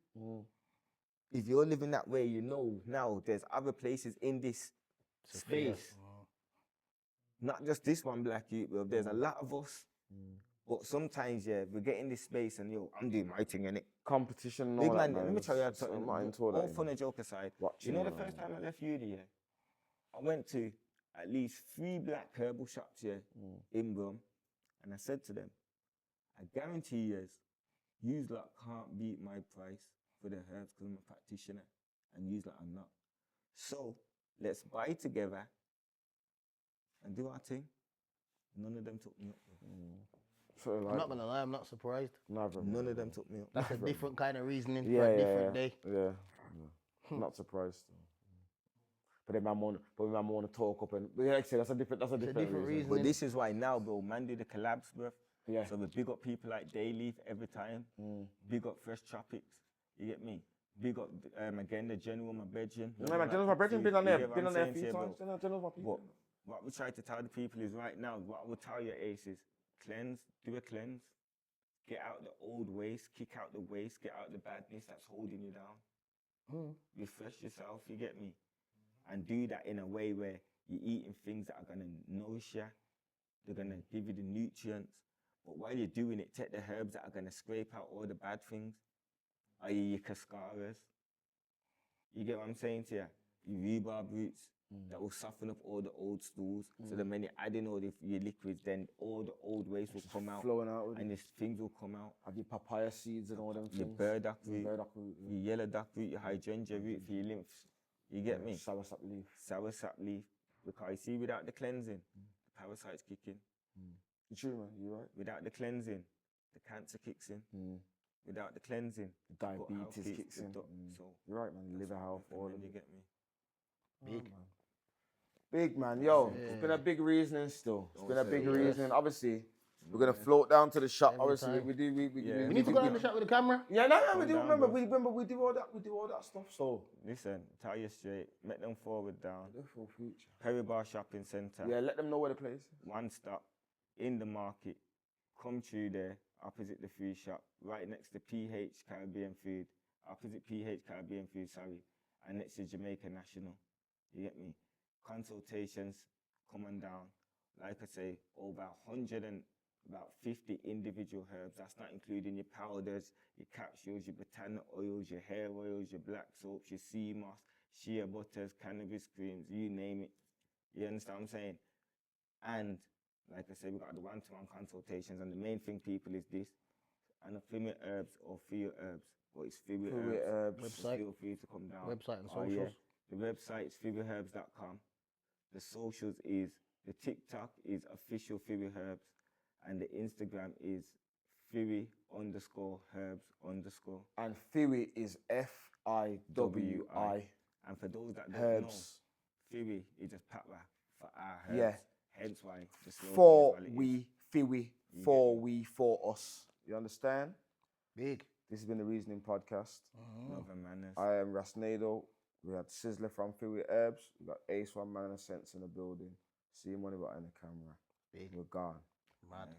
If you're living that way, you know now there's other places in this space. Not just this one Black Youth, bro. There's a lot of us. But sometimes, yeah, we get in this space and, yo, I'm doing my thing, innit? Competition and Big all that, man, let me tell you something. All fun and joke aside. You know the first time I left uni, yeah? I went to at least 3 black herbal shops here in Brum, and I said to them, I guarantee you lot can't beat my price for the herbs because I'm a practitioner, and you lot are not. So let's buy together and do our thing. None of them took me up. So I'm not gonna lie, I'm not surprised. None of them took me up. That's a different kind of reasoning Yeah, for a different day. Yeah. Not surprised. But then man want to talk up and like I said, that's a different reason. reason. But this is why now, bro, man do the collabs, bro. Yeah. So we big up people like Dayleaf every time. Big up Fresh Tropics. You get me? Big up again the general, my brethren. No, man, General's my brethren been on there. Been on there a few saying, times. General's my people. What we try to tell the people is right now, what I will tell your ace is cleanse, do a cleanse. Get out the old waste, kick out the waste, get out the badness that's holding you down. Refresh yourself, you get me? And do that in a way where you're eating things that are going to nourish you. They're going to give you the nutrients. But while you're doing it, take the herbs that are going to scrape out all the bad things, i.e. your cascaras. You get what I'm saying to you? Your rhubarb roots that will soften up all the old stools. So then when you add in all your liquids, then all the old waste will come out. Flowing out. And these things will come out. Have your papaya seeds and all them Your things. burdock root, your yellow duck root, your hydrangea root for your lymphs. You get me? Soursop leaf. Soursop leaf. Because you see, without the cleansing, the parasites kick in. You true, man. You right? Without the cleansing, the cancer kicks in. Without the cleansing, Diabetes kicks in. So you're right, man. Liver health, all of you it. get me? Big man, yo, it's been a big reasoning still. It's been a big reasoning. Obviously, we're gonna float down to the shop. Obviously, we need to go down the shop with the camera. Yeah, no, we do. Remember, we do all that. We do all that stuff. So listen, tell you straight, make them forward down. for future. Perry Bar Shopping Centre. Yeah, let them know where the place is. One stop in the market. Come through there, opposite the food shop, right next to PH Caribbean Food, opposite PH Caribbean Food, sorry, and next to Jamaica National. You get me? Consultations coming down. Like I say, over 150 individual herbs. That's not including your powders, your capsules, your botanic oils, your hair oils, your black soaps, your sea moss, shea butters, cannabis creams, you name it. You understand what I'm saying? And like I said, we got the one-to-one consultations, and the main thing, people, is this: anaphymia herbs or fear herbs. What is fear herbs? Website. Feel free to come down. Website and Oh, socials. yeah. The website is fearherbs.com. The socials is, the TikTok is official Fury Herbs, and the Instagram is Fury_herbs_. And Fury is FIWI. And for those that don't Herbs. know, Fury is just Patra for our herbs. Yeah. Hence why the slogan For is what it we, is. Fury, You for get me? we, for us. You understand? Big. This has been the Reasoning Podcast. Love and manners. I am Rasnado. We had Sizzla from Fury Herbs. We got Ace One Man and Sense in the building. See him when he got in the camera. Big. We're gone. Mad. Yeah.